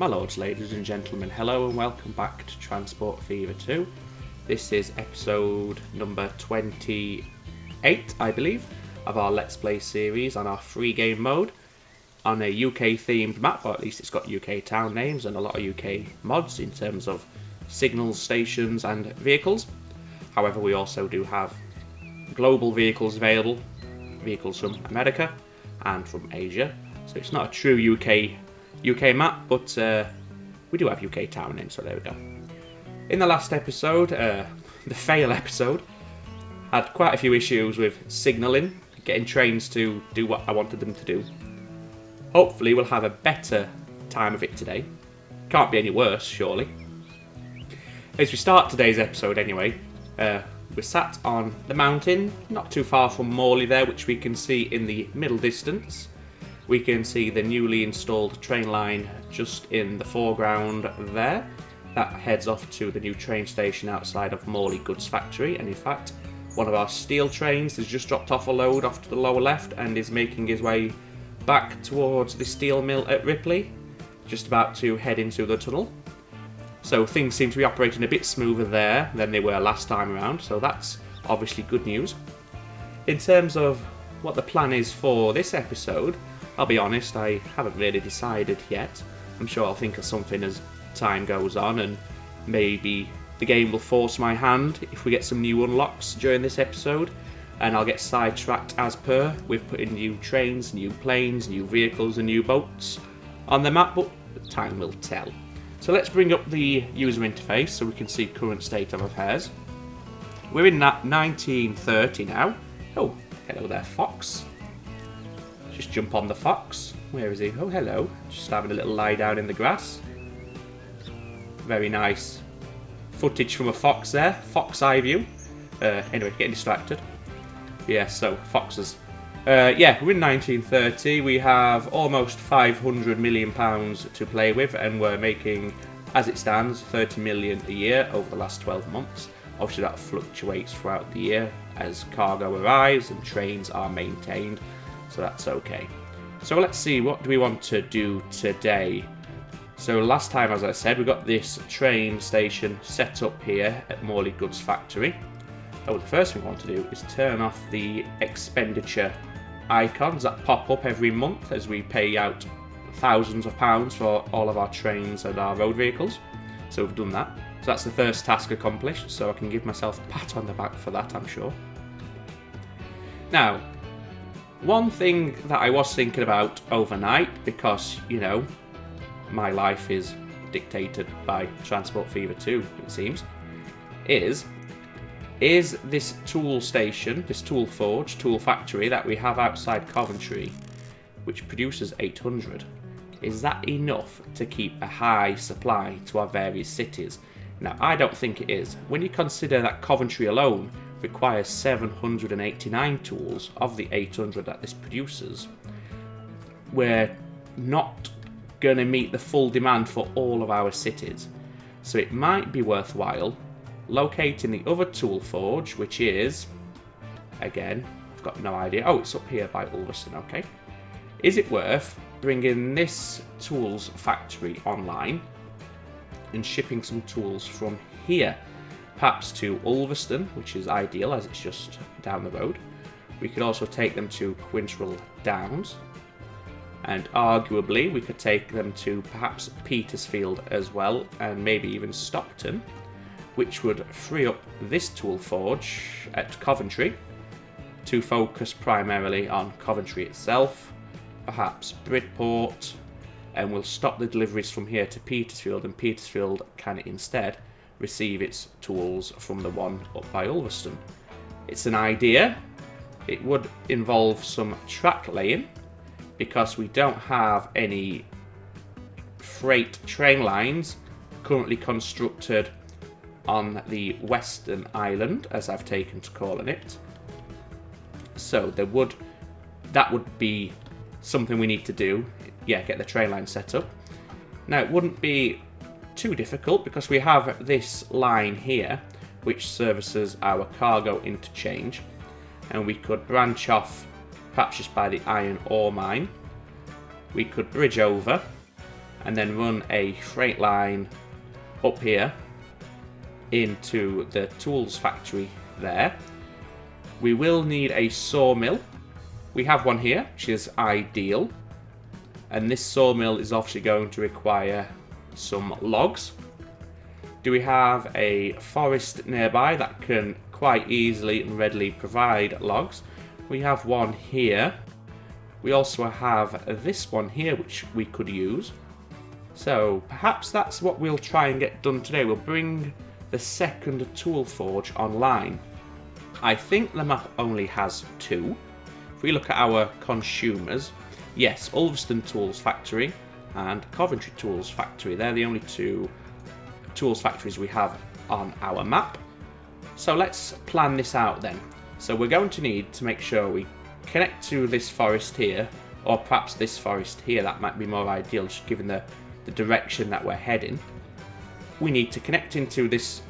My lords, ladies and gentlemen, hello and welcome back to Transport Fever 2. This is episode number 28, I believe, of our Let's Play series on our free game mode on a UK themed map, or at least it's got UK town names and a lot of UK mods in terms of signals, stations and vehicles. However, we also do have global vehicles available, vehicles from America and from Asia, so it's not a true UK map, but we do have UK town names, so there we go. In the last episode, the fail episode, had quite a few issues with signalling, getting trains to do what I wanted them to do. Hopefully we'll have a better time of it today. Can't be any worse, surely. As we start today's episode anyway, we're sat on the mountain, not too far from Morley there, which we can see in the middle distance. We can see the newly installed train line just in the foreground there. That heads off to the new train station outside of Morley Goods Factory, and in fact, one of our steel trains has just dropped off a load off to the lower left and is making his way back towards the steel mill at Ripley, just about to head into the tunnel. So things seem to be operating a bit smoother there than they were last time around, so that's obviously good news. In terms of what the plan is for this episode, I'll be honest, I haven't really decided yet. I'm sure I'll think of something as time goes on, and maybe the game will force my hand if we get some new unlocks during this episode, and I'll get sidetracked as per with putting new trains, new planes, new vehicles and new boats on the map, but time will tell. So let's bring up the user interface so we can see current state of affairs. We're in 1930 now. Oh, hello there, Fox. Just jump on the Fox. Where is he? Oh, hello. Just having a little lie down in the grass. Very nice footage from a fox there. Fox eye view. Anyway, getting distracted. Yeah, so foxes. Yeah, we're in 1930. We have almost £500 million to play with, and we're making, as it stands, 30 million a year over the last 12 months. Obviously, that fluctuates throughout the year as cargo arrives and trains are maintained, so that's okay. So let's see, what do we want to do today? So last time, as I said, we got this train station set up here at Morley Goods Factory. Oh, the first thing we want to do is turn off the expenditure icons that pop up every month as we pay out thousands of pounds for all of our trains and our road vehicles. So we've done that. So that's the first task accomplished, so I can give myself a pat on the back for that, I'm sure. Now, one thing that I was thinking about overnight, because, you know, my life is dictated by Transport Fever 2, it seems, is this tool station, this tool forge, tool factory that we have outside Coventry, which produces 800, is that enough to keep a high supply to our various cities? Now, I don't think it is. When you consider that Coventry alone requires 789 tools of the 800 that this produces, we're not going to meet the full demand for all of our cities. So it might be worthwhile locating the other tool forge, which is, again, I've got no idea. Oh, it's up here by Ulverston, okay. Is it worth bringing this tools factory online and shipping some tools from here, perhaps to Ulverston, which is ideal as it's just down the road. We could also take them to Quintrell Downs, and arguably we could take them to perhaps Petersfield as well, and maybe even Stockton, which would free up this tool forge at Coventry to focus primarily on Coventry itself, perhaps Bridport, and we'll stop the deliveries from here to Petersfield, and Petersfield can instead receive its tools from the one up by Ulverston. It's an idea. It would involve some track laying, because we don't have any freight train lines currently constructed on the Western Island, as I've taken to calling it. So that would be something we need to do. Yeah, get the train line set up. Now, it wouldn't be too difficult because we have this line here which services our cargo interchange, and we could branch off perhaps just by the iron ore mine. We could bridge over and then run a freight line up here into the tools factory there. We will need a sawmill. We have one here, which is ideal. And this sawmill is obviously going to require some logs. Do we have a forest nearby that can quite easily and readily provide logs? We have one here. We also have this one here which we could use. So perhaps that's what we'll try and get done today. We'll bring the second tool forge online. I think the map only has 2. If we look at our consumers, yes, Ulverston Tools Factory and Coventry Tools Factory. They're the only 2 tools factories we have on our map. So let's plan this out then. So we're going to need to make sure we connect to this forest here, or perhaps this forest here. That might be more ideal, just given the direction that we're heading. We need to connect into this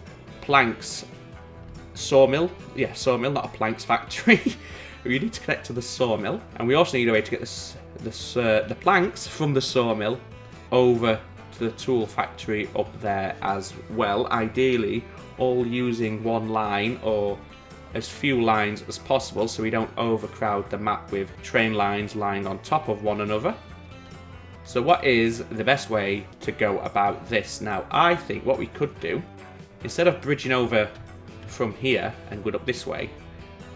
planks sawmill. Yeah, sawmill, not a planks factory. We need to connect to the sawmill, and we also need a way to get the planks from the sawmill over to the tool factory up there as well. Ideally, all using one line or as few lines as possible, so we don't overcrowd the map with train lines lying on top of one another. So what is the best way to go about this? Now, I think what we could do, instead of bridging over from here and going up this way,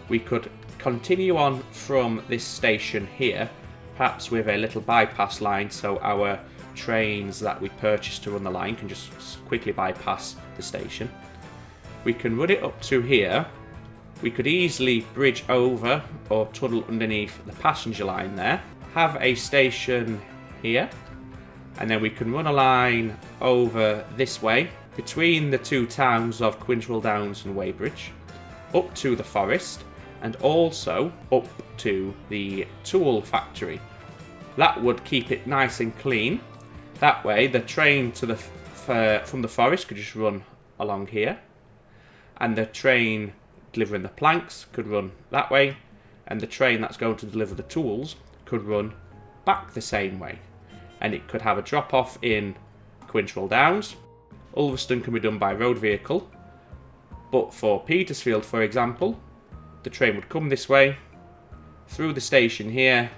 we could continue on from this station here, perhaps with a little bypass line, so our trains that we purchased to run the line can just quickly bypass the station. We can run it up to here. We could easily bridge over or tunnel underneath the passenger line there, have a station here, and then we can run a line over this way between the 2 towns of Quintrell Downs and Weybridge, up to the forest, and also up to the tool factory. That would keep it nice and clean. That way the train to from the forest could just run along here, and the train delivering the planks could run that way, and the train that's going to deliver the tools could run back the same way. And it could have a drop off in Quintrell Downs. Ulverston can be done by road vehicle, but for Petersfield, for example, the train would come this way, through the station here,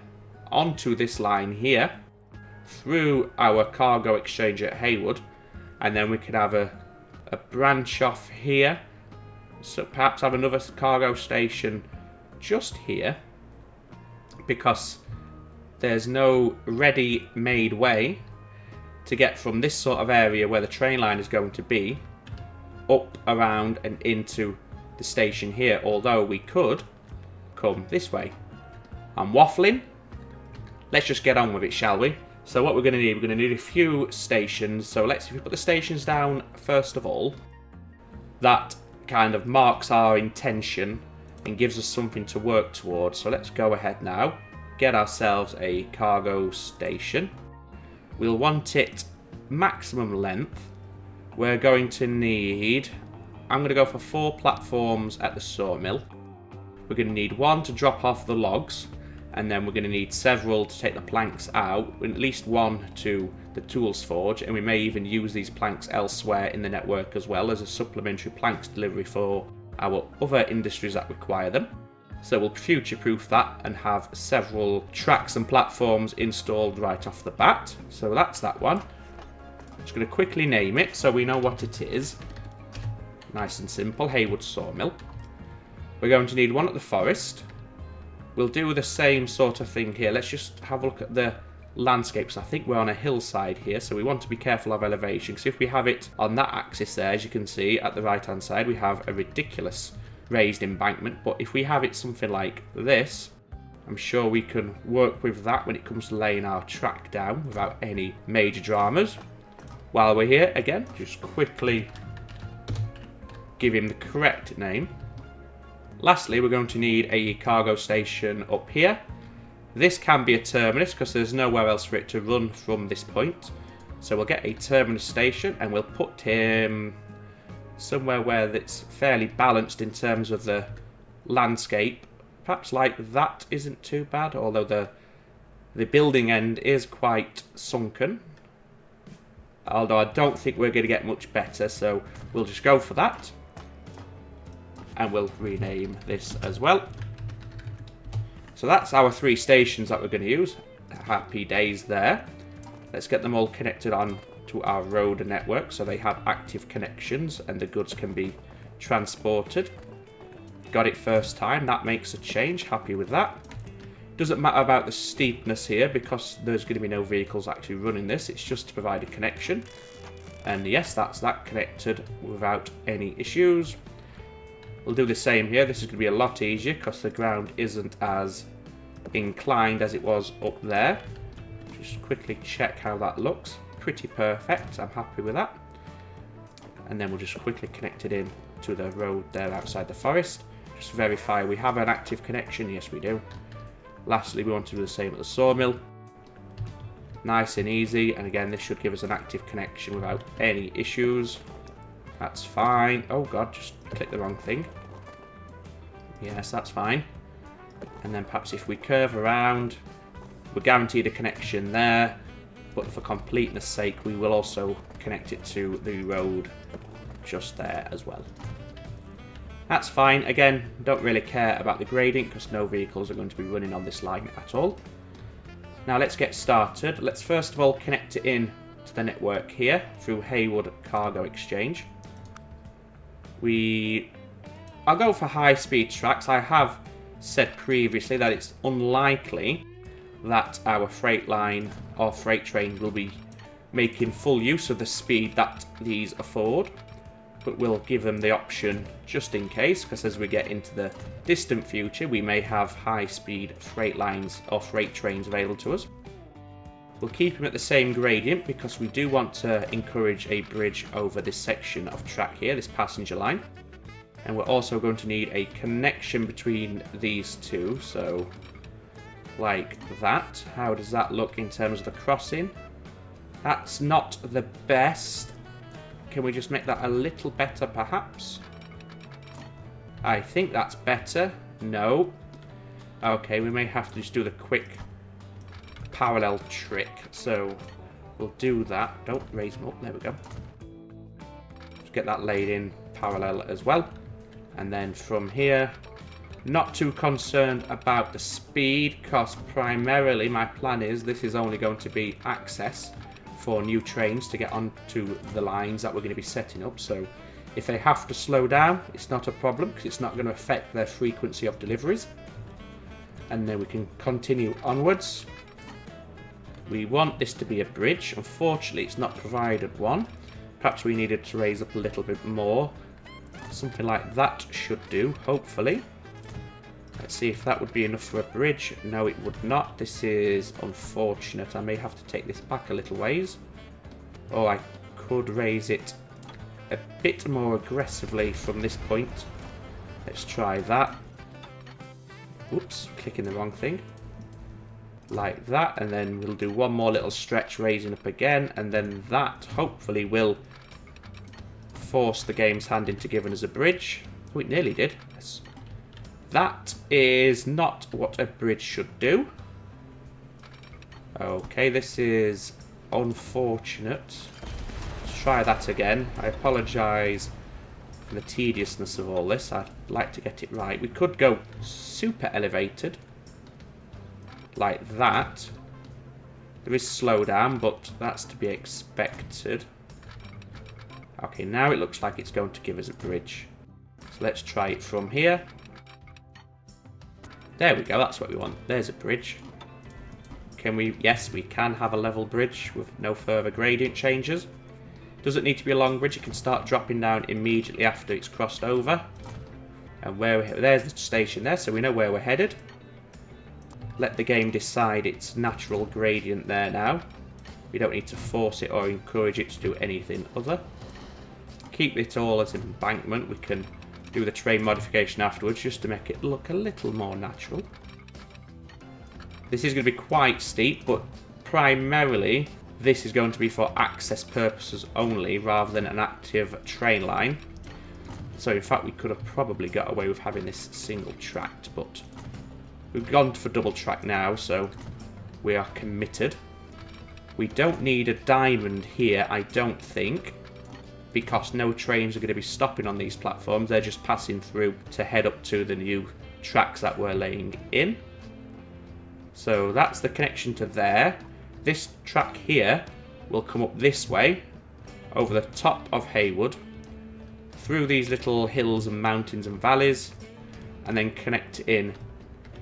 onto this line here, through our cargo exchange at Haywood, and then we could have a branch off here, so perhaps have another cargo station just here, because there's no ready-made way to get from this sort of area where the train line is going to be up, around and into the station here, although we could come this way. I'm waffling. Let's just get on with it, shall we? So what we're going to need a few stations. So if we put the stations down first of all, that kind of marks our intention and gives us something to work towards. So let's go ahead now, get ourselves a cargo station. We'll want it maximum length. We're going to need, I'm going to go for 4 platforms at the sawmill. We're going to need 1 to drop off the logs, and then we're going to need several to take the planks out, and at least 1 to the tools forge, and we may even use these planks elsewhere in the network as well as a supplementary planks delivery for our other industries that require them. So we'll future-proof that and have several tracks and platforms installed right off the bat. So that's that one. I'm just going to quickly name it so we know what it is. Nice and simple, Haywood Sawmill. We're going to need 1 at the forest. We'll do the same sort of thing here. Let's just have a look at the landscapes. I think we're on a hillside here, so we want to be careful of elevation, because if we have it on that axis there, as you can see at the right hand side, we have a ridiculous raised embankment. But if we have it something like this, I'm sure we can work with that when it comes to laying our track down without any major dramas. While we're here, again, just quickly give him the correct name. Lastly, we're going to need a cargo station up here. This can be a terminus because there's nowhere else for it to run from this point. So we'll get a terminus station and we'll put him somewhere where it's fairly balanced in terms of the landscape. Perhaps like that isn't too bad, although the building end is quite sunken. although I don't think we're going to get much better, so we'll just go for that. And we'll rename this as well. So that's our 3 stations that we're going to use. Happy days there. Let's get them all connected on to our road network so they have active connections and the goods can be transported. Got it first time. That makes a change. Happy with that. Doesn't matter about the steepness here because there's going to be no vehicles actually running this. It's just to provide a connection. And yes, that's that connected without any issues. We'll do the same here. This is going to be a lot easier because the ground isn't as inclined as it was up there. Just quickly check how that looks. Pretty perfect. I'm happy with that. And then we'll just quickly connect it in to the road there outside the forest. Just verify we have an active connection. Yes, we do. Lastly, we want to do the same at the sawmill. Nice and easy. And again, this should give us an active connection without any issues. That's fine. Oh god, just clicked the wrong thing. Yes, that's fine. And then perhaps if we curve around, we're guaranteed a connection there. But for completeness sake, we will also connect it to the road just there as well. That's fine. Again, don't really care about the gradient because no vehicles are going to be running on this line at all. Now let's get started. Let's first of all connect it in to the network here through Haywood Cargo Exchange. I'll go for high-speed tracks. I have said previously that it's unlikely that our freight line or freight train will be making full use of the speed that these afford, but we'll give them the option just in case, because as we get into the distant future we may have high-speed freight lines or freight trains available to us. We'll keep them at the same gradient because we do want to encourage a bridge over this section of track here, this passenger line. And we're also going to need a connection between these two, so like that. How does that look in terms of the crossing? That's not the best. Can we just make that a little better perhaps? I think that's better. No. Okay, we may have to just do the quick parallel trick, so we'll do that. Don't raise them up. There we go. Just get that laid in parallel as well. And then from here, not too concerned about the speed because primarily my plan is this is only going to be access for new trains to get onto the lines that we're going to be setting up. So if they have to slow down, it's not a problem because it's not going to affect their frequency of deliveries. And then we can continue onwards. We want this to be a bridge. Unfortunately, it's not provided one. Perhaps we needed to raise up a little bit more. Something like that should do, hopefully. Let's see if that would be enough for a bridge. No, it would not. This is unfortunate. I may have to take this back a little ways. Or I could raise it a bit more aggressively from this point. Let's try that. Oops, clicking the wrong thing. Like that, and then we'll do one more little stretch raising up again, and then that hopefully will force the game's hand into giving us a bridge. Oh, it nearly did. Yes. That is not what a bridge should do. Okay, this is unfortunate. Let's try that again. I apologise for the tediousness of all this. I'd like to get it right. We could go super elevated. Like that. There is slowdown, but that's to be expected. Okay, now it looks like it's going to give us a bridge. So let's try it from here. There we go, that's what we want. There's a bridge. Can we? Yes, we can have a level bridge with no further gradient changes. Doesn't need to be a long bridge, it can start dropping down immediately after it's crossed over. And there's the station there, so we know where we're headed. Let the game decide its natural gradient there now. We don't need to force it or encourage it to do anything other. Keep it all as embankment. We can do the train modification afterwards just to make it look a little more natural. This is going to be quite steep, but primarily this is going to be for access purposes only rather than an active train line. So in fact we could have probably got away with having this single tracked, but we've gone for double track now, so we are committed. We don't need a diamond here, I don't think, because no trains are going to be stopping on these platforms. They're just passing through to head up to the new tracks that we're laying in. So that's the connection to there. This track here will come up this way, over the top of Haywood, through these little hills and mountains and valleys, and then connect in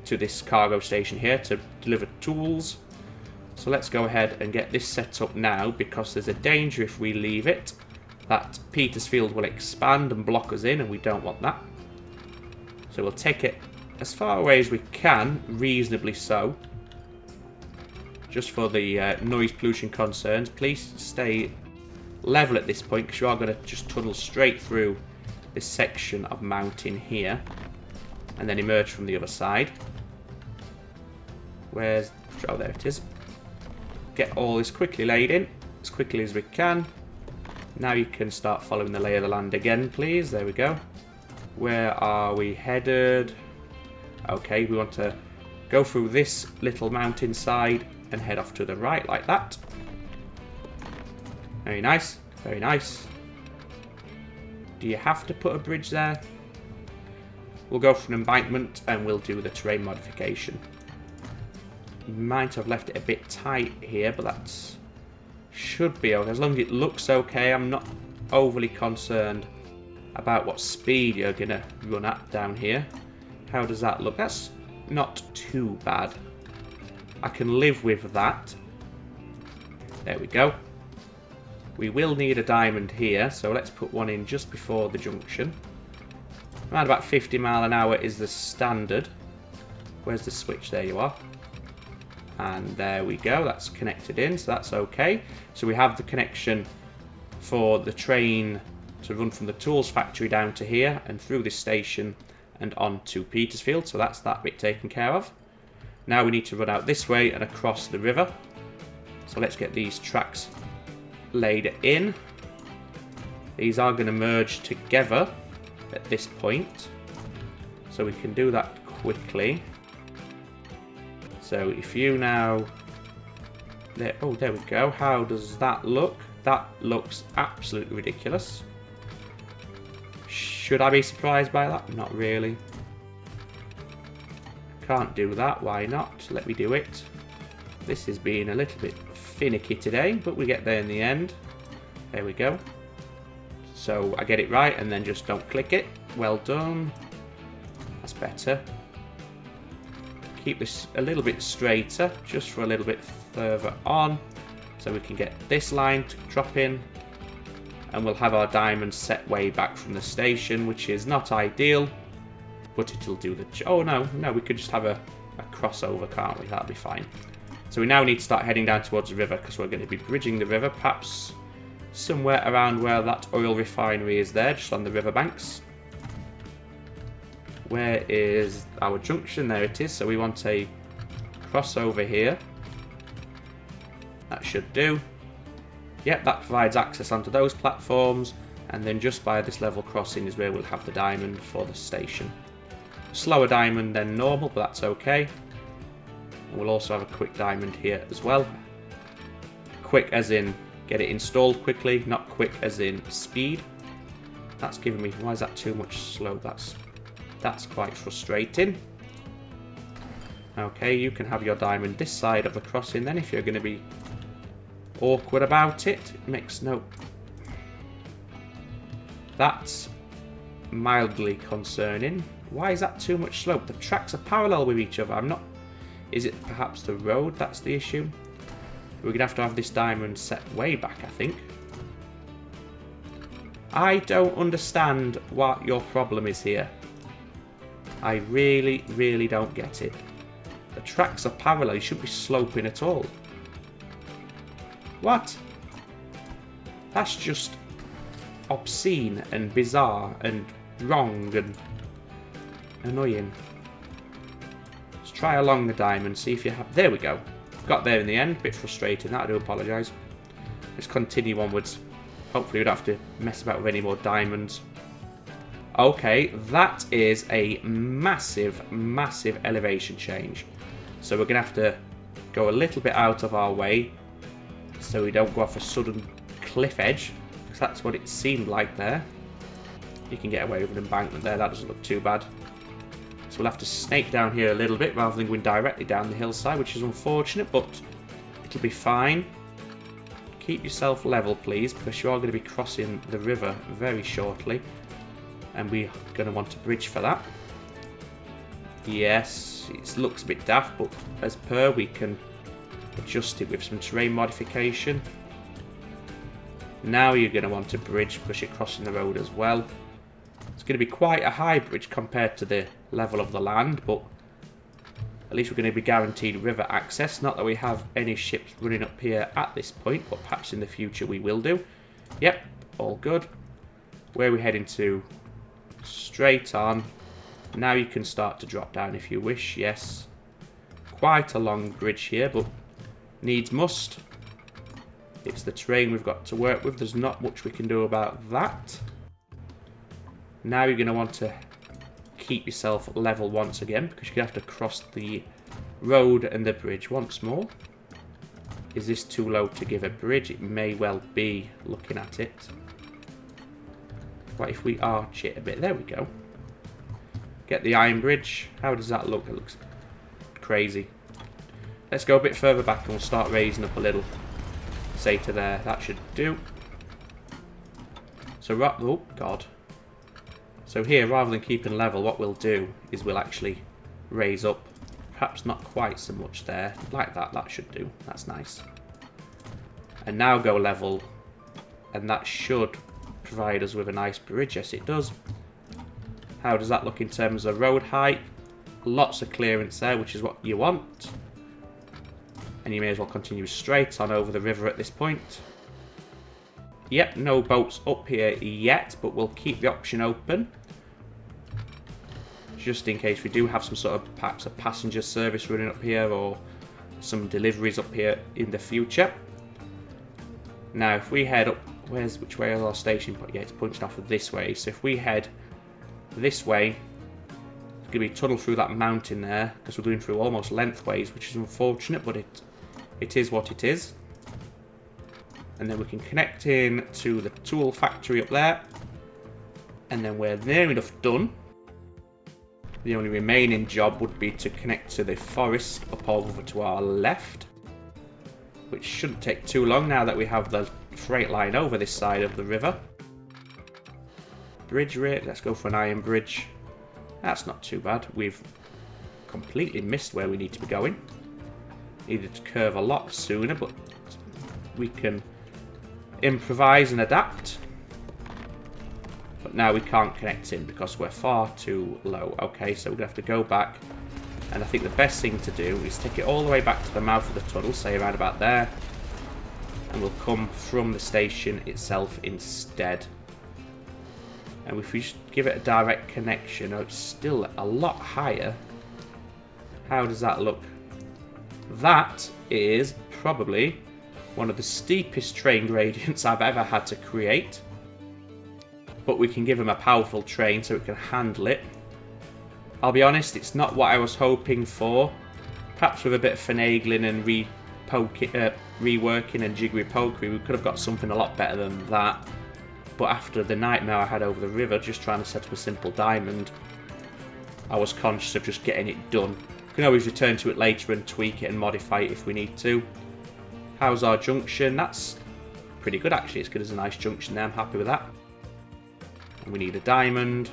to this cargo station here to deliver tools. So let's go ahead and get this set up now, because there's a danger if we leave it that Petersfield will expand and block us in, and we don't want that. So we'll take it as far away as we can, reasonably so. Just for the noise pollution concerns, please stay level at this point, because you are going to just tunnel straight through this section of mountain here and then emerge from the other side. Where's... oh, there it is. Get all this quickly laid in, as quickly as we can. Now you can start following the lay of the land again, please. There we go. Where are we headed? Okay, we want to go through this little mountainside and head off to the right like that. Very nice, very nice. Do you have to put a bridge there? We'll go for an embankment and we'll do the terrain modification. Might have left it a bit tight here, but that's should be okay. As long as it looks okay, I'm not overly concerned about what speed you're going to run at down here. How does that look? That's not too bad. I can live with that. There we go. We will need a diamond here, so let's put one in just before the junction. Around about 50 mile an hour is the standard. Where's the switch? There you are. And there we go, that's connected in, so that's okay. So we have the connection for the train to run from the tools factory down to here and through this station and on to Petersfield, so that's that bit taken care of. Now we need to run out this way and across the river. So let's get these tracks laid in. These are going to merge together at this point, so we can do that quickly. So if you now... there, oh, there we go. How does that look? That looks absolutely ridiculous. Should I be surprised by that? Not really. Can't do that. Why not? Let me do it. This is being a little bit finicky today, but we get there in the end. There we go. So I get it right and then just don't click it. Well done. That's better. Keep this a little bit straighter, just for a little bit further on, so we can get this line to drop in, and we'll have our diamond set way back from the station, which is not ideal, but it'll do the... oh no, we could just have a crossover, can't we? That'll be fine. So we now need to start heading down towards the river, because we're going to be bridging the river, perhaps somewhere around where that oil refinery is there, just on the riverbanks. Where is our junction? There it is. So we want a crossover here. That should do. Yep, that provides access onto those platforms, and then just by this level crossing is where we'll have the diamond for the station. Slower diamond than normal, but that's okay. And we'll also have a quick diamond here as well. Quick as in get it installed quickly, not quick as in speed. That's giving me... why is that too much slow? That's quite frustrating. Okay, you can have your diamond this side of the crossing then, if you're going to be awkward about it. It makes no... that's mildly concerning. Why is that too much slope? The tracks are parallel with each other. I'm not... is it perhaps the road that's the issue? We're going to have this diamond set way back, I think. I don't understand what your problem is here. I really, really don't get it. The tracks are parallel. You shouldn't be sloping at all. What? That's just obscene and bizarre and wrong and annoying. Let's try along the diamond, see if you have... there we go. Got there in the end. Bit frustrating. I do apologise. Let's continue onwards. Hopefully we don't have to mess about with any more diamonds. Okay, that is a massive, massive elevation change. So we're going to have to go a little bit out of our way so we don't go off a sudden cliff edge, because that's what it seemed like there. You can get away with an embankment there, that doesn't look too bad. So we'll have to snake down here a little bit rather than going directly down the hillside, which is unfortunate, but it'll be fine. Keep yourself level, please, because you are going to be crossing the river very shortly, and we're going to want a bridge for that. Yes, it looks a bit daft, but as per, we can adjust it with some terrain modification. Now you're going to want a bridge because you're crossing the road as well. It's going to be quite a high bridge compared to the level of the land, but at least we're going to be guaranteed river access. Not that we have any ships running up here at this point, but perhaps in the future we will do. Yep, all good. Where are we heading to? Straight on. Now you can start to drop down if you wish, yes. Quite a long bridge here, but needs must. It's the terrain we've got to work with. There's not much we can do about that. Now you're going to want to keep yourself level once again, because you're going to have to cross the road and the bridge once more. Is this too low to give a bridge? It may well be, looking at it. What if we arch it a bit? There we go. Get the iron bridge. How does that look? It looks crazy. Let's go a bit further back and we'll start raising up a little. Say to there. That should do. So, oh god. So here, rather than keeping level, what we'll do is we'll actually raise up. Perhaps not quite so much there. Like that, that should do. That's nice. And now go level. And that should provide us with a nice bridge. Yes, it does. How does that look in terms of road height? Lots of clearance there, which is what you want. And you may as well continue straight on over the river at this point. Yep, no boats up here yet, but we'll keep the option open. Just in case we do have some sort of, perhaps a passenger service running up here, or some deliveries up here in the future. Now, if we head up, which way is our station? Yeah, it's pointing off of this way. So if we head this way, it's going to be a tunnel through that mountain there, because we're going through almost lengthways, which is unfortunate, but it is what it is. And then we can connect in to the tool factory up there. And then we're near enough done. The only remaining job would be to connect to the forest up over to our left, which shouldn't take too long now that we have the freight line over this side of the river. Bridge rate, let's go for an iron bridge. That's not too bad. We've completely missed where we need to be going. Needed to curve a lot sooner, but we can improvise and adapt. But now we can't connect in because we're far too low. Okay, so we're going to have to go back. And I think the best thing to do is take it all the way back to the mouth of the tunnel, say around about there. And we'll come from the station itself instead. And if we just give it a direct connection, oh, it's still a lot higher. How does that look? That is probably one of the steepest train gradients I've ever had to create. But we can give them a powerful train so it can handle it. I'll be honest, it's not what I was hoping for. Perhaps with a bit of finagling and reworking and jiggery pokery, we could have got something a lot better than that. But after the nightmare I had over the river, just trying to set up a simple diamond, I was conscious of just getting it done. We can always return to it later and tweak it and modify it if we need to. How's our junction? That's pretty good actually. It's good as a nice junction there. I'm happy with that. And we need a diamond.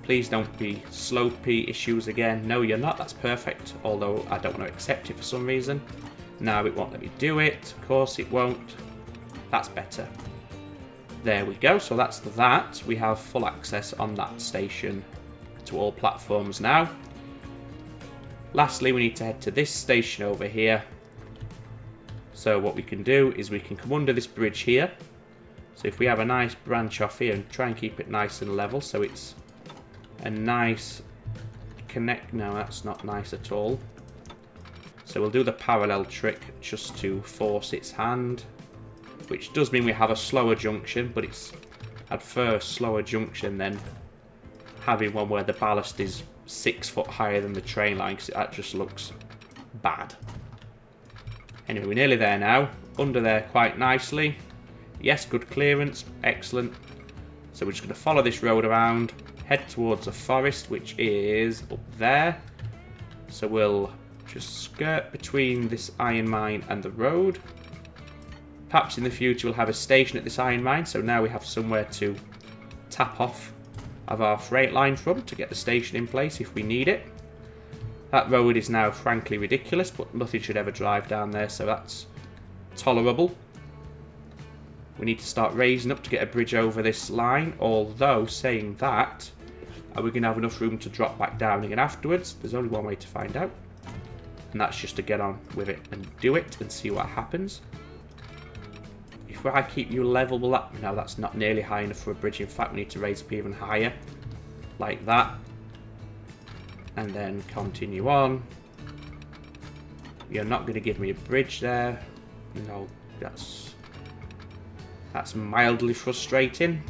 Please don't be slopey issues again. No, you're not. That's perfect. Although I don't want to accept it for some reason. Now it won't let me do it. Of course it won't. That's better. There we go. So that's that. We have full access on that station to all platforms now. Lastly, we need to head to this station over here. So what we can do is we can come under this bridge here. So if we have a nice branch off here and try and keep it nice and level, so it's a nice connect. No, that's not nice at all. So we'll do the parallel trick just to force its hand, which does mean we have a slower junction, but I'd prefer a slower junction than having one where the ballast is 6 foot higher than the train line, because that just looks bad. Anyway, we're nearly there now. under there quite nicely. Yes, good clearance, excellent. So we're just going to follow this road around, head towards the forest, which is up there. So we'll just skirt between this iron mine and the road. Perhaps in the future we'll have a station at this iron mine, so now we have somewhere to tap off of our freight line from to get the station in place if we need it. That road is now frankly ridiculous, but nothing should ever drive down there, so that's tolerable. We need to start raising up to get a bridge over this line, although saying that, are we going to have enough room to drop back down again afterwards? There's only one way to find out, and that's just to get on with it and do it and see what happens. If I keep you level, will that... No, that's not nearly high enough for a bridge. In fact, we need to raise up even higher, like that. And then continue on. You're not going to give me a bridge there. No, that's mildly frustrating.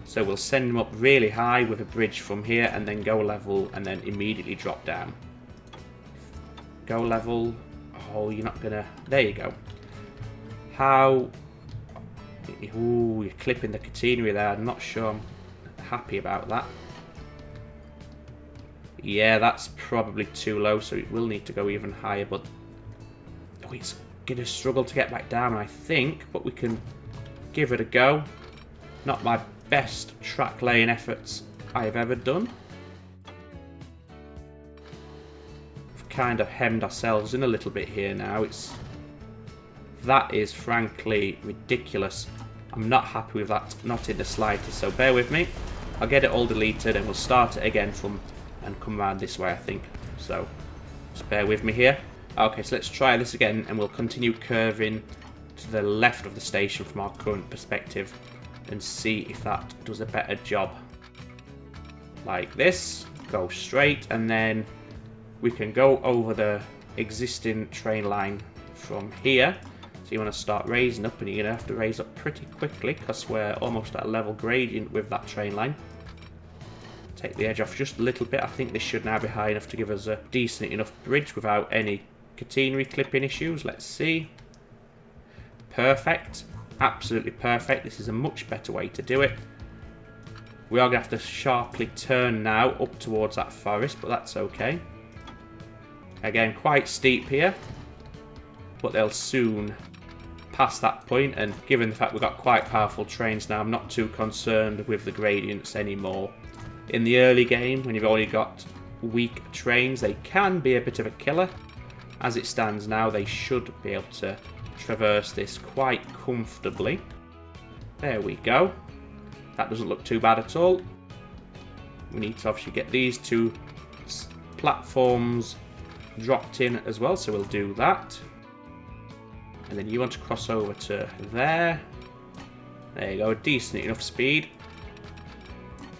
So we'll send them up really high with a bridge from here and then go level and then immediately drop down. Go level. Oh, you're not going to... There you go. How... Ooh, you're clipping the catenary there. I'm not sure I'm happy about that. Yeah, that's probably too low, so it will need to go even higher, but... Oh, it's going to struggle to get back down, I think, but we can give it a go. Not my best track laying efforts I've ever done. We've kind of hemmed ourselves in a little bit here now. That is frankly ridiculous. I'm not happy with that, not in the slightest, so bear with me. I'll get it all deleted and we'll start it again from and come around this way, I think. So just bear with me here. Okay, so let's try this again and we'll continue curving to the left of the station from our current perspective and see if that does a better job. Like this, go straight, and then we can go over the existing train line from here. So you want to start raising up, and you're going to have to raise up pretty quickly because we're almost at a level gradient with that train line. Take the edge off just a little bit. I think this should now be high enough to give us a decent enough bridge without any catenary clipping issues. Let's see. Perfect. Absolutely perfect. This is a much better way to do it. We are going to have to sharply turn now up towards that forest, but that's okay. Again, quite steep here, but they'll soon pass that point, and given the fact we've got quite powerful trains now, I'm not too concerned with the gradients anymore. In the early game, when you've only got weak trains, they can be a bit of a killer. As it stands now, they should be able to traverse this quite comfortably. There we go. That doesn't look too bad at all. We need to obviously get these two platforms dropped in as well, so we'll do that. And then you want to cross over to there. There you go, decent enough speed.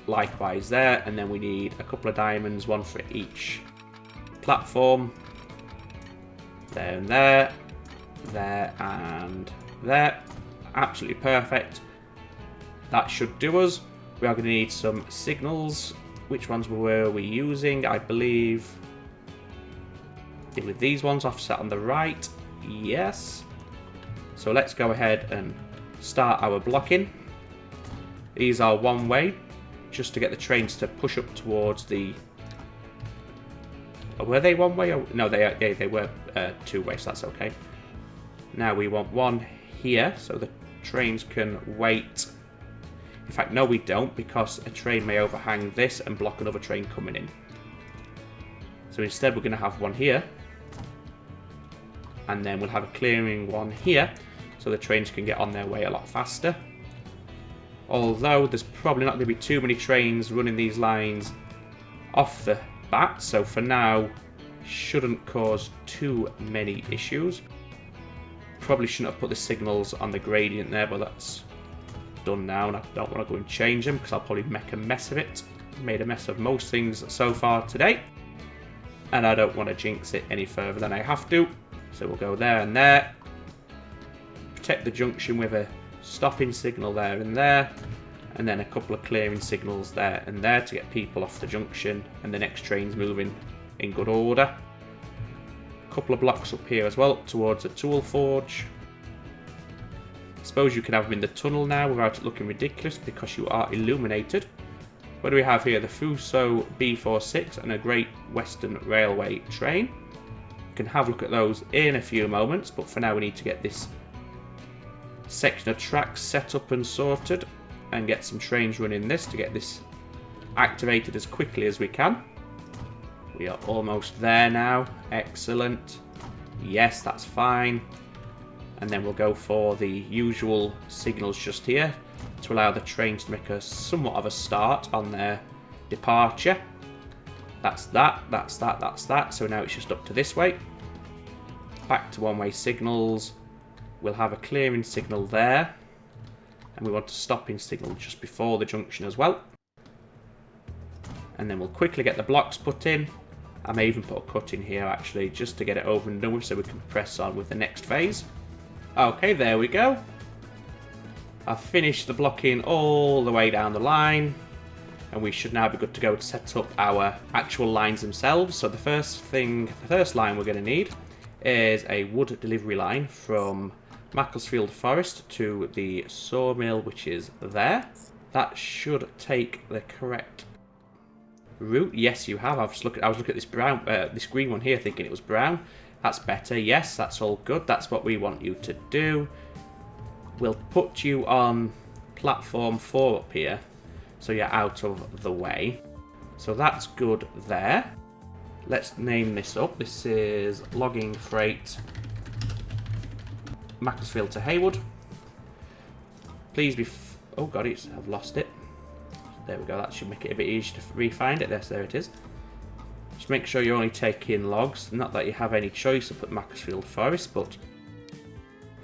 Likewise there, and then we need a couple of diamonds, one for each platform. There and there. There and there. Absolutely perfect. That should do us. We are going to need some signals. Which ones were we using? I believe with these ones offset on the right. Yes. So let's go ahead and start our blocking. These are one way, just to get the trains to push up towards the... Were they one way? Or... No, they were two way, so that's okay. Now we want one here, so the trains can wait. In fact, no we don't, because a train may overhang this and block another train coming in. So instead we're going to have one here. And then we'll have a clearing one here, so the trains can get on their way a lot faster. Although there's probably not going to be too many trains running these lines off the bat, so for now shouldn't cause too many issues. Probably shouldn't have put the signals on the gradient there, but that's done now, and I don't want to go and change them because I'll probably make a mess of it. Made a mess of most things so far today, and I don't want to jinx it any further than I have to. So we'll go there and there. Protect the junction with a stopping signal there and there, and then a couple of clearing signals there and there to get people off the junction and the next train's moving in good order. couple of blocks up here as well towards a tool forge. Suppose you can have them in the tunnel now without it looking ridiculous because you are illuminated. What do we have here? The Fuso B46 and a Great Western Railway train. We can have a look at those in a few moments, but for now we need to get this section of tracks set up and sorted and get some trains running this to get this activated as quickly as we can. We are almost there now. Excellent. Yes, that's fine. And then we'll go for the usual signals just here to allow the trains to make a somewhat of a start on their departure. That's that, that's that, that's that. So now it's just up to this way. Back to one-way signals. We'll have a clearing signal there. And we want a stopping signal just before the junction as well. And then we'll quickly get the blocks put in. I may even put a cut in here actually just to get it over and done with so we can press on with the next phase. Okay, there we go. I've finished the blocking all the way down the line. And we should now be good to go to set up our actual lines themselves. So the first line we're going to need is a wood delivery line from Macclesfield Forest to the sawmill, which is there. That should take the correct route. Yes, you have. I was looking at this brown, this green one here, thinking it was brown. That's better. Yes, that's all good. That's what we want you to do. We'll put you on platform 4 up here, so you're out of the way. So that's good there. Let's name this up. This is logging freight Macclesfield to Haywood. Please be... oh god, I've lost it. There we go. That should make it a bit easier to re-find it. There it is. Just make sure you're only taking logs. Not that you have any choice to put Macclesfield Forest, but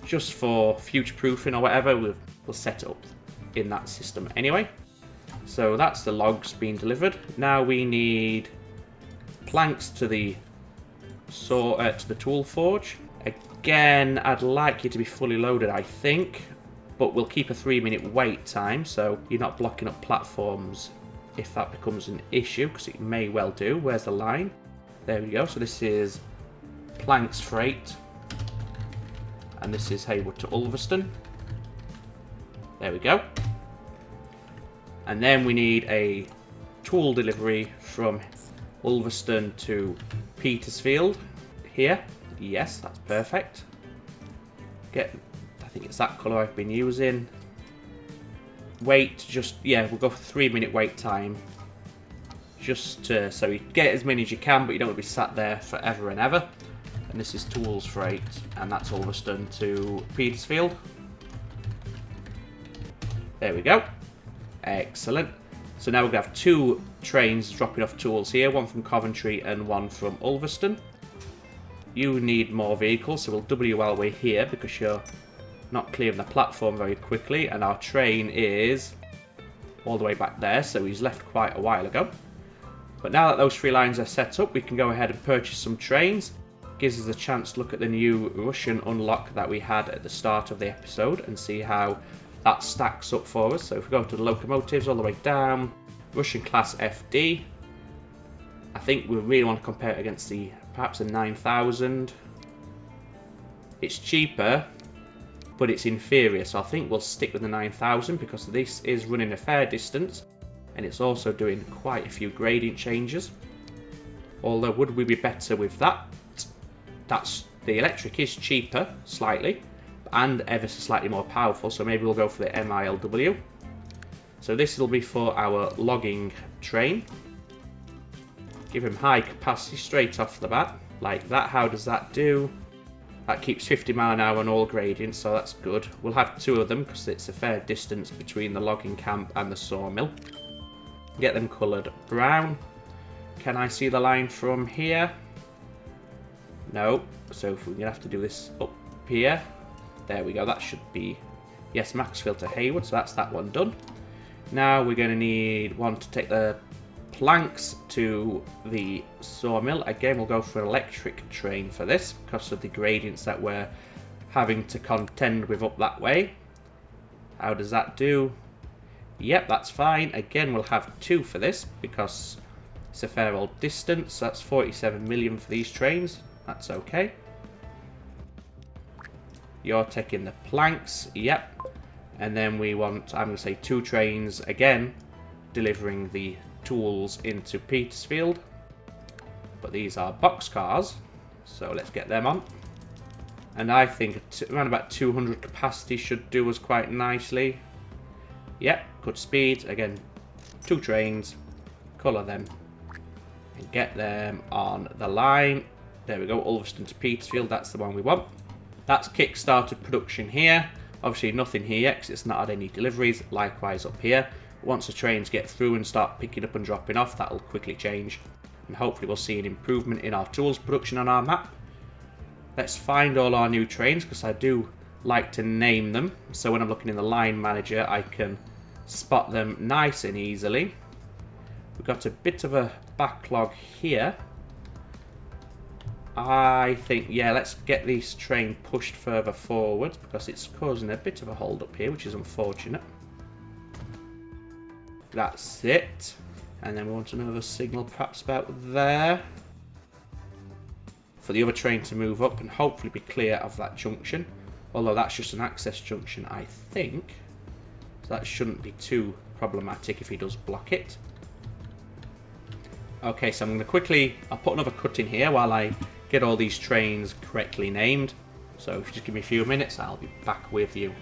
just for future proofing or whatever, we'll set it up in that system anyway. So that's the logs being delivered. Now we need planks to the tool forge. Again, I'd like you to be fully loaded, I think, but we'll keep a 3-minute wait time so you're not blocking up platforms if that becomes an issue, because it may well do. Where's the line? There we go. So this is planks freight, and this is Haywood to Ulverston. There we go. And then we need a tool delivery from Ulverston to Petersfield here. Yes, that's perfect. I think it's that colour I've been using. Wait, we'll go for 3-minute wait time. Just so you get as many as you can, but you don't want to be sat there forever and ever. And this is tools freight, and that's Ulverston to Petersfield. There we go. Excellent. So now we're going to have 2 trains dropping off tools here, one from Coventry and one from Ulverston. You need more vehicles, so we'll double you while we're here because you're not clearing the platform very quickly, and our train is all the way back there, so he's left quite a while ago. But now that those 3 lines are set up, we can go ahead and purchase some trains. Gives us a chance to look at the new Russian unlock that we had at the start of the episode and see how that stacks up for us. So if we go to the locomotives all the way down, Russian class FD, I think we really want to compare it against perhaps a 9000. It's cheaper, but it's inferior, so I think we'll stick with the 9000 because this is running a fair distance and it's also doing quite a few gradient changes. Although, would we be better with that? The electric is cheaper, slightly, and ever so slightly more powerful, so maybe we'll go for the MILW. So this will be for our logging train. Give him high capacity straight off the bat, like that. How does that do? That keeps 50 miles an hour on all gradients, so that's good. We'll have 2 of them because it's a fair distance between the logging camp and the sawmill. Get them coloured brown. Can I see the line from here? No. So we're going to have to do this up here. There we go. That should be, yes, Macclesfield to Haywood, so that's that one done. Now we're going to need one to take the planks to the sawmill. Again, we'll go for an electric train for this because of the gradients that we're having to contend with up that way. How does that do? Yep, that's fine. Again, we'll have 2 for this because it's a fair old distance. That's 47 million for these trains. That's okay. You're taking the planks. Yep. And then we want, I'm going to say 2 trains again, delivering the tools into Petersfield. But these are box cars, so let's get them on. And I think around about 200 capacity should do us quite nicely. Yep, good speed. Again, 2 trains, colour them, and get them on the line. There we go, Ulverston to Petersfield, that's the one we want. That's kick-started production here. Obviously nothing here yet because it's not had any deliveries. Likewise up here. Once the trains get through and start picking up and dropping off, that'll quickly change. And hopefully we'll see an improvement in our tools production on our map. Let's find all our new trains because I do like to name them. So when I'm looking in the line manager, I can spot them nice and easily. We've got a bit of a backlog here. I think, yeah, let's get this train pushed further forward because it's causing a bit of a hold up here, which is unfortunate. That's it. And then we want another signal perhaps about there for the other train to move up and hopefully be clear of that junction. Although that's just an access junction, I think. So that shouldn't be too problematic if he does block it. Okay, so I'm going to I'll put another cut in here while I get all these trains correctly named. So if you just give me a few minutes, I'll be back with you.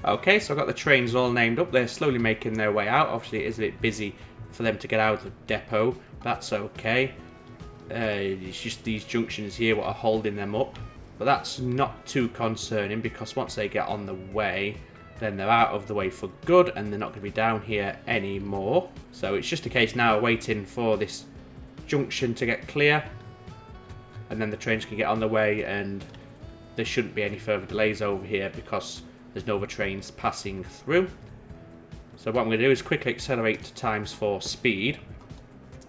Okay, so I've got the trains all named up. They're slowly making their way out. Obviously, it is a bit busy for them to get out of the depot. That's okay. It's just these junctions here what are holding them up. But that's not too concerning because once they get on the way, then they're out of the way for good and they're not going to be down here anymore. So it's just a case now of waiting for this junction to get clear. And then the trains can get on the way and there shouldn't be any further delays over here because there's no other trains passing through. So what I'm going to do is quickly accelerate to ×4 speed.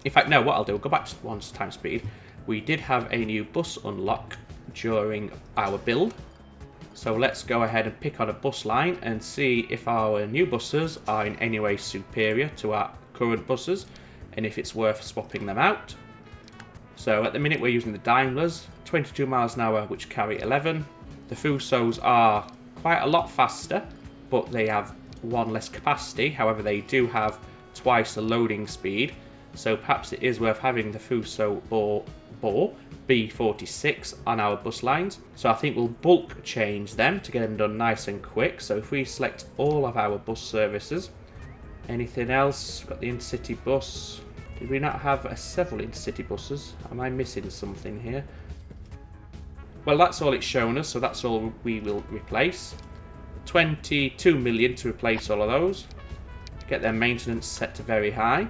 In fact, no, what I'll do, I'll go back to 1 times speed. We did have a new bus unlock during our build. So let's go ahead and pick on a bus line and see if our new buses are in any way superior to our current buses and if it's worth swapping them out. So at the minute we're using the Daimlers, 22 miles an hour, which carry 11. The Fusos are quite a lot faster, but they have 1 less capacity. However, they do have twice the loading speed. So perhaps it is worth having the Fuso Bore B46 on our bus lines. So I think we'll bulk change them to get them done nice and quick. So if we select all of our bus services, anything else? We've got the intercity bus. Did we not have several intercity buses? Am I missing something here? Well, that's all it's shown us, so that's all we will replace. 22 million to replace all of those. Get their maintenance set to very high.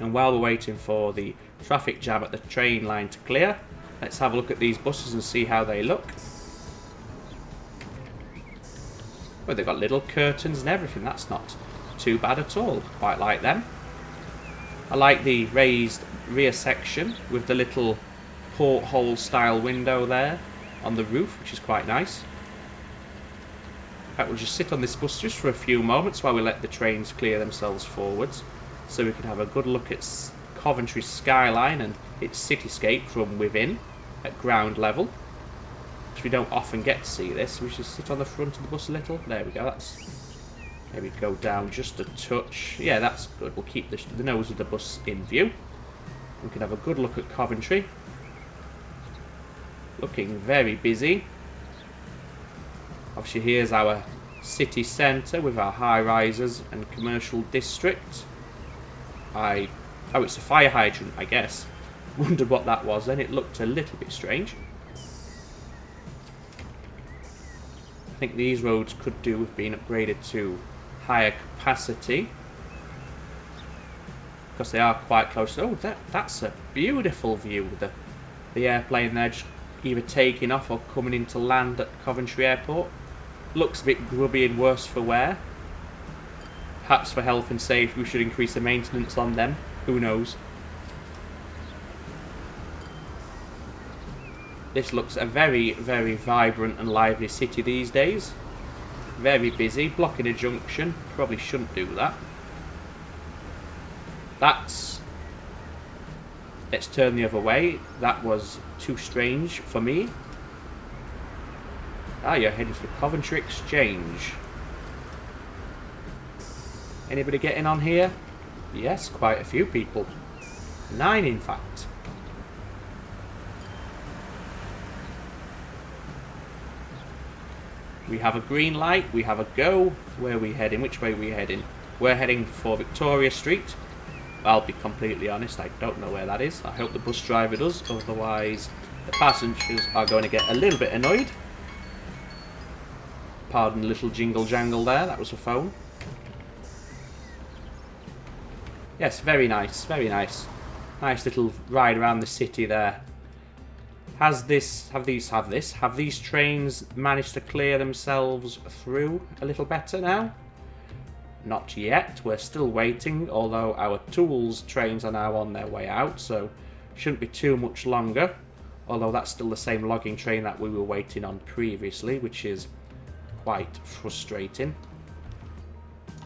And while we're waiting for the traffic jam at the train line to clear, let's have a look at these buses and see how they look. Well, they've got little curtains and everything. That's not too bad at all. Quite like them. I like the raised rear section with the little porthole style window there on the roof, which is quite nice. In fact, we'll just sit on this bus just for a few moments while we let the trains clear themselves forwards, so we can have a good look at Coventry skyline and its cityscape from within at ground level, which we don't often get to see this. We should sit on the front of the bus a little. There we go. Maybe go down just a touch. Yeah, that's good. We'll keep the nose of the bus in view. We can have a good look at Coventry. Looking very busy. Obviously here's our city centre with our high-rises and commercial district. Oh, it's a fire hydrant, I guess. Wondered what that was then. It looked a little bit strange. I think these roads could do with being upgraded to higher capacity because they are quite close. Oh, that's a beautiful view. The airplane there just either taking off or coming into land at Coventry Airport. Looks a bit grubby and worse for wear. Perhaps for health and safety we should increase the maintenance on them. Who knows? This looks a very, very vibrant and lively city these days. Very busy, blocking a junction. Probably shouldn't do that. That's Let's turn the other way. That was too strange for me. Ah, you're heading to the Coventry Exchange. Anybody getting on here? Yes, quite a few people. 9 in fact. We have a green light, we have a go. Where are we heading? Which way are we heading? We're heading for Victoria Street. I'll be completely honest, I don't know where that is. I hope the bus driver does, otherwise the passengers are going to get a little bit annoyed. Pardon the little jingle jangle there, that was a phone. Yes, very nice, very nice. Nice little ride around the city there. Have these trains managed to clear themselves through a little better now? Not yet, we're still waiting, although our tools trains are now on their way out, so shouldn't be too much longer. Although that's still the same logging train that we were waiting on previously, which is quite frustrating.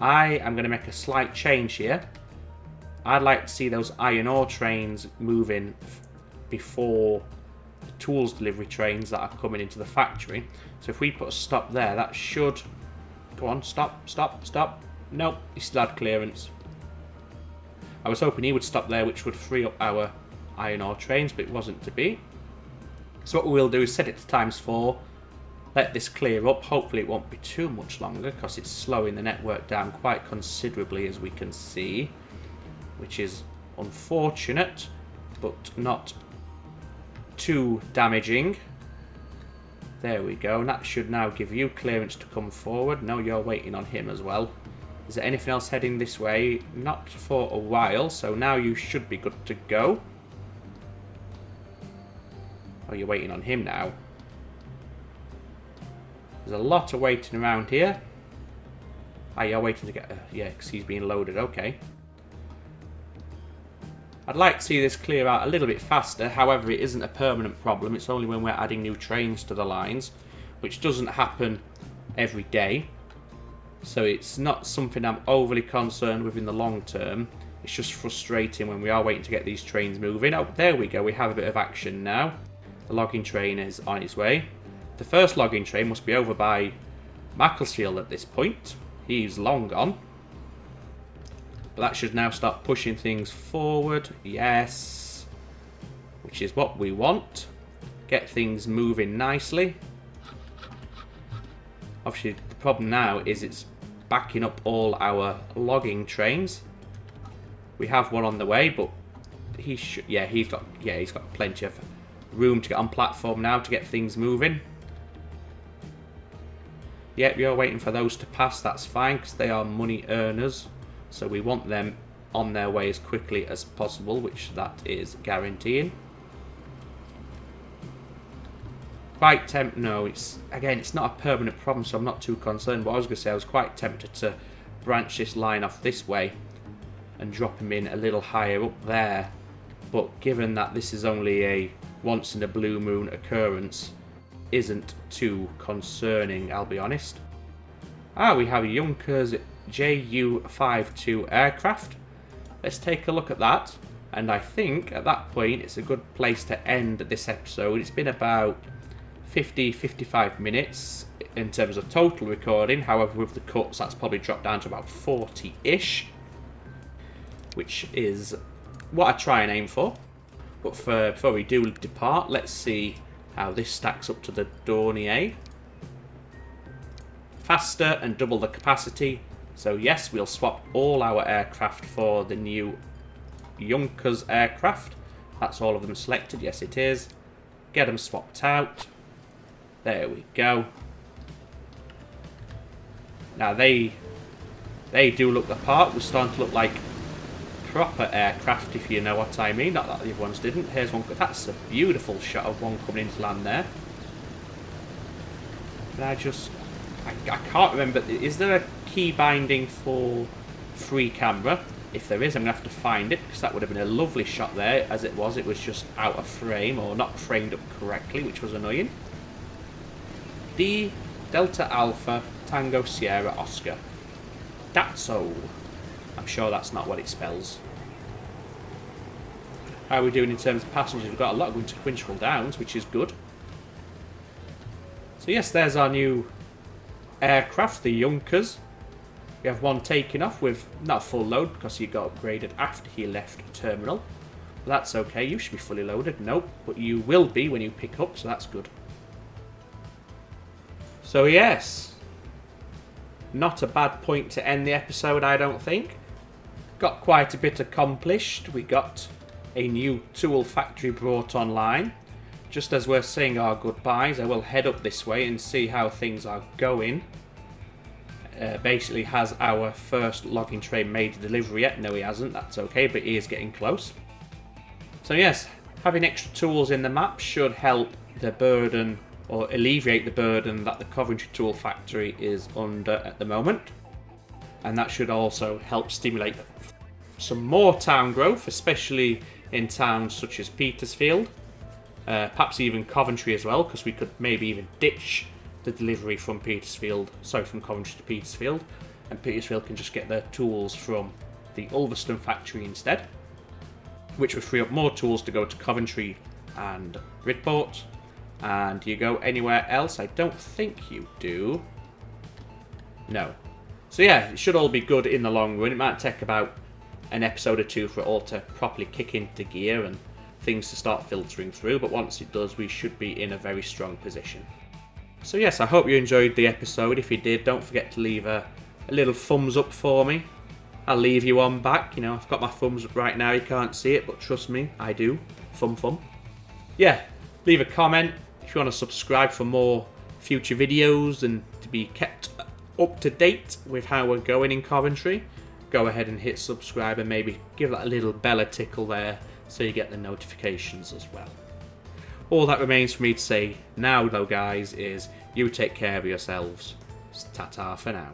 I am going to make a slight change here. I'd like to see those iron ore trains moving before the tools delivery trains that are coming into the factory. So if we put a stop there, that should... Go on, stop, stop, stop. Nope, he still had clearance. I was hoping he would stop there, which would free up our iron ore trains, but it wasn't to be. So what we'll do is set it to ×4, let this clear up. Hopefully it won't be too much longer, because it's slowing the network down quite considerably, as we can see, which is unfortunate, but not too damaging. There we go, and that should now give you clearance to come forward. No, you're waiting on him as well. Is there anything else heading this way? Not for a while, so now you should be good to go. Oh, you're waiting on him now. There's a lot of waiting around here. Ah, you're waiting to get... yeah, because he's being loaded, okay. I'd like to see this clear out a little bit faster, however it isn't a permanent problem, it's only when we're adding new trains to the lines, which doesn't happen every day. So it's not something I'm overly concerned with in the long term. It's just frustrating when we are waiting to get these trains moving. Oh, there we go, we have a bit of action now. The logging train is on its way. The first logging train must be over by Macclesfield at this point. He's long gone. But that should now start pushing things forward. Yes. Which is what we want. Get things moving nicely. Obviously, the problem now is it's backing up all our logging trains. We have one on the way, but he's got plenty of room to get on platform now to get things moving. Yep, you're waiting for those to pass. That's fine, because they are money earners. So we want them on their way as quickly as possible, which that is guaranteeing. Quite tempted. No, it's not a permanent problem, so I'm not too concerned. But I was going to say I was quite tempted to branch this line off this way and drop him in a little higher up there. But given that this is only a once in a blue moon occurrence, isn't too concerning, I'll be honest. Ah, we have a Junkers Ju-52 aircraft. Let's take a look at that. And I think at that point it's a good place to end this episode. It's been about 50-55 minutes in terms of total recording. However, with the cuts, that's probably dropped down to about 40-ish, which is what I try and aim for. But before we do depart, let's see how this stacks up to the Dornier. Faster and double the capacity. So yes, we'll swap all our aircraft for the new Junkers aircraft. That's all of them selected. Yes, it is. Get them swapped out. There we go. Now they do look the part. We're starting to look like proper aircraft, if you know what I mean. Not that the other ones didn't. Here's one. That's a beautiful shot of one coming into land there. Can I just... I can't remember. Is there a key binding for free camera? If there is, I'm going to have to find it, because that would have been a lovely shot there. As it was just out of frame, or not framed up correctly, which was annoying. D Delta Alpha Tango Sierra Oscar. That's so. I'm sure that's not what it spells. How are we doing in terms of passengers? We've got a lot going to Quinchville Downs, which is good. So yes, there's our new aircraft, the Junkers. We have one taking off with not full load because he got upgraded after he left terminal. But that's okay, you should be fully loaded. Nope, but you will be when you pick up, so that's good. So yes, not a bad point to end the episode, I don't think. Got quite a bit accomplished. We got a new tool factory brought online. Just as we're saying our goodbyes, I will head up this way and see how things are going. Basically, has our first logging train made a delivery yet? No, he hasn't. That's okay, but he is getting close. So yes, having extra tools in the map should help the burden, or alleviate the burden that the Coventry tool factory is under at the moment. And that should also help stimulate some more town growth, especially in towns such as Petersfield. Perhaps even Coventry as well, because we could maybe even ditch the delivery from from Coventry to Petersfield, and Petersfield can just get their tools from the Ulverston factory instead, which would free up more tools to go to Coventry and Bridport. And do you go anywhere else? I don't think you do. No. So yeah, it should all be good in the long run. It might take about an episode or two for it all to properly kick into gear and things to start filtering through, but once it does, we should be in a very strong position. So yes, I hope you enjoyed the episode. If you did, don't forget to leave a little thumbs up for me. I'll leave you one back. You know, I've got my thumbs up right now, you can't see it, but trust me, I do. Thumb. Yeah, leave a comment if you want to subscribe for more future videos and to be kept up to date with how we're going in Coventry. Go ahead and hit subscribe and maybe give that a little bell a tickle there so you get the notifications as well. All that remains for me to say now though, guys, is you take care of yourselves. Ta-ta for now.